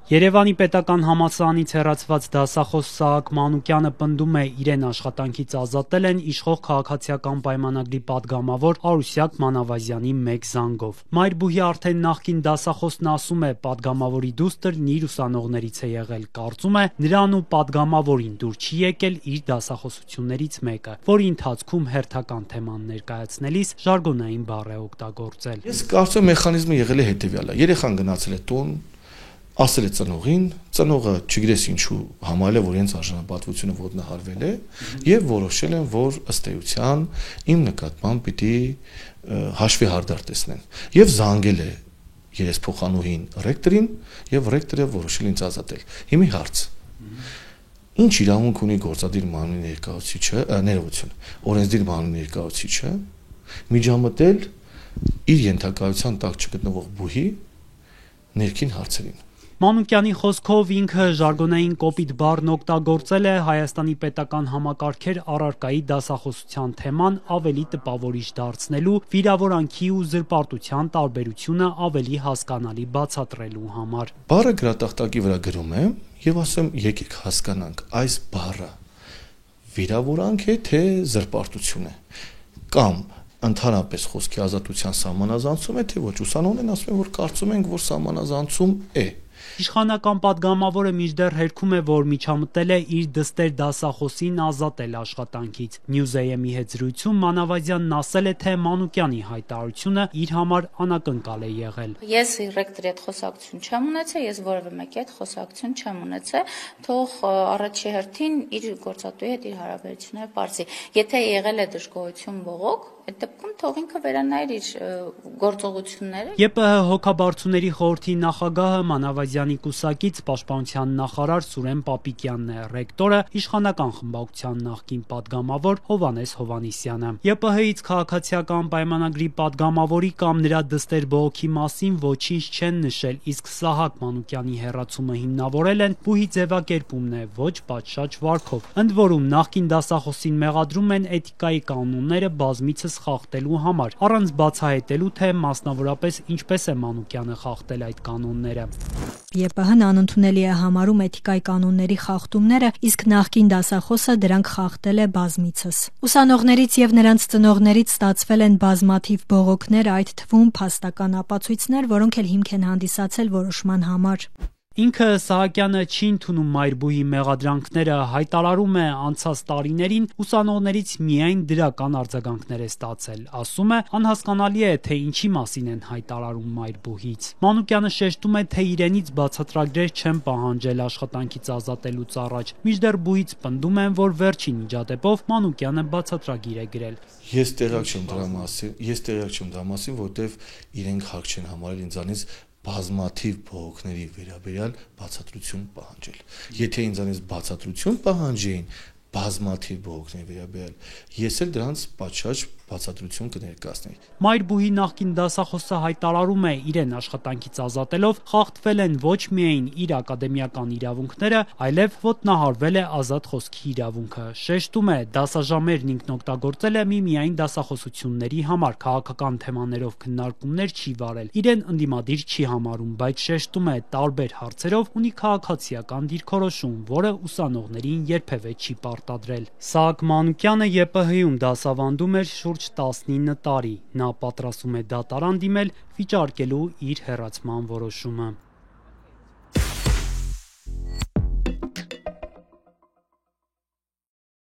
Երևանի պետական համալսարանից հեռացված դասախոս Սահակ Մանուկյանը պնդում է, իրեն աշխատանքից ազատել են իշխող քաղաքացիական պայմանագրի պատգամավոր Արուսյակ Մանավազյանի մեկ զանգով։ Մայրբուհի արդեն նախկին դասախոսն ասում է, պատգամավորի դուստրն իր ուսանողներից է եղել, կարծում է, նրան ու պատգամավորին դուր չի եկել իր դասախոսություններից մեկը, որի ընթացքում հերթական թեման ներկայացնելիս ժարգոնային բառ է օգտագործել։ Ես կարծում եմ մեխանիզմը եղել է հետևյալը. երեխան գնացել է տուն, ասել է ծնողին, ծնողը չգիտես ինչու համարել է, որ իրենց արժանապատվությունը ոտնահարվել է եւ որոշել են, որ ըստ էության իմ նկատմամբ պիտի հաշվի հարդար տեսնեն եւ զանգել է երեսփոխանուհին ռեկտորին եւ ռեկտորը որոշել ինձ ազատել։ Հիմի հարց. ինչ իրավունք ունի գործադիր մարմնի ներկայացուցիչը, ներողություն, օրենսդիր մարմնի ներկայացուցիչը միջամտել իր ենթակայության տակ չգտնվող բուհի ներքին հարցերին։ Մանուկյանի խոսքով ինքը ժարգոնային կոպիտ բառն օգտագործել է Հայաստանի պետական համակարգեր առարկայի դասախոսության թեման ավելի տպավորիչ դարձնելու, վիրավորանքի ու զրպարտության տարբերությունը ավելի հասկանալի բացատրելու համար։ Բառը գրատախտակի վրա գրում եմ եւ ասեմ եկեք հասկանանք այս բառը վիրավորանք է թե զրպարտություն է կամ ընդհանրապես խոսքի ազատության սահմանազանցում է թե ոչ։ Ուսանողներն ասում են, որ կարծում են, որ սահմանազանցում է։ Իշխանական պատգամավորը մինչդեռ հերքում է, որ միջամտել է իր դստեր դասախոսին ազատել աշխատանքից։ News.am-ի հետ զրույցում Մանավազյանն ասել է, թե Մանուկյանի հայտարարությունը իր համար անակնկալ է եղել։ Ես ռեկտորի հետ խոսակցություն չեմ ունեցել, ես որևէ մեկի հետ խոսակցություն չեմ ունեցել, թող առաջի հերթին իր գործատուի հետ իր հարաբերությունները բարձի։ Եթե եղել է դժգոհություն բողոք, այդ դեպքում թող ինքը վերանայր իր գործողությունները։ ԵՊՀ հոգաբարձուների խորհրդի նախագահը Մանավազյանի կուսակից պաշտպանության նախարար Սուրեն Պապիկյանն է, ռեկտորը իշխանական խմբակցության նախկին պատգամավոր Հովհաննես Հովհաննիսյանը։ ԵՊՀ-ից քաղաքացիական պայմանագրի պատգամավորի կամ նրա դստեր բողոքի մասին ոչինչ չեն նշել, իսկ Սահակ Մանուկյանի հեռացումը հիմնավորել են բուհի ձևակերպումն է, ոչ պատշաճ վարքով։ Ընդ որում նախկին դասախոսին մեղադրում են էթիկայի կանոնները բազմիցս խախտելու համար, առանց բացահայտելու, թե մասնավորապես ինչպես է Մանուկյանը խախտել այդ կանոնները։ ԵՊՀ-ն անընդունելի է համարում էթիկայի կանոնների խախտումները, իսկ նախկին դասախոսը դրանք խախտել է բազմիցս։ Ուսանողներից եւ նրանց ծնողներից ստացվել են բազմաթիվ բողոքներ, այդ թվում փաստական ապացույցներ, որոնք էլ հիմք են հանդիսացել որոշման համար։ Ինքը Սահակյանը չի ընդունում մայրբուհի մեղադրանքները, հայտարարում է անցած տարիներին ուսանողներից միայն դրական արձագանքներ է ստացել։ Ասում է, անհասկանալի է, թե ինչի մասին են հայտարարում մայրբուհից։ Մանուկյանը շեշտում է, թե իրենից բացատրագրեր չեն պահանջել աշխատանքից ազատելուց առաջ, մինչդեռ բուհից պնդում են, որ վերջին միջադեպով Մանուկյանը բացատրագիր է գրել։ Ես տեղյակ չեմ դրա մասին, որտեվ իրենք հակ չեն համարել ինձանից բազմաթիվ բողոքների վերաբերյալ բացատրություն պահանջել։ Եթե ինձանից բացատրություն պահանջեին բազմաթիվ բողոքների վերաբերյալ, ես էլ դրանց պատշաճ բացատրություն կներկայացնեի։ Մայրբուհի նախկին դասախոսը հայտարարում է, իրեն աշխատանքից ազատելով խախտվել են ոչ միայն իր ակադեմիական իրավունքները, այլև ոտնահարվել է ազատ խոսքի իրավունքը։ Շեշտում է, դասաժամերն ինքն օգտագործել է միմիայն դասախոսությունների համար, քաղաքական թեմաներով քննարկումներ չի վարել, իրեն ընդդիմադիր չի համարում, բայց շեշտում է, տարբեր հարցերով ունի քաղաքացիական դիրքորոշում, որը ուսանողներին երբևէ չի պարտադրել։ Սահակ Մանուկյանը ԵՊՀ-ում դասավանդում էր շուրջ 19 տարի։ Նա պատրաստվում է դատարան դիմել վիճարկելու իր հեռացման որոշումը։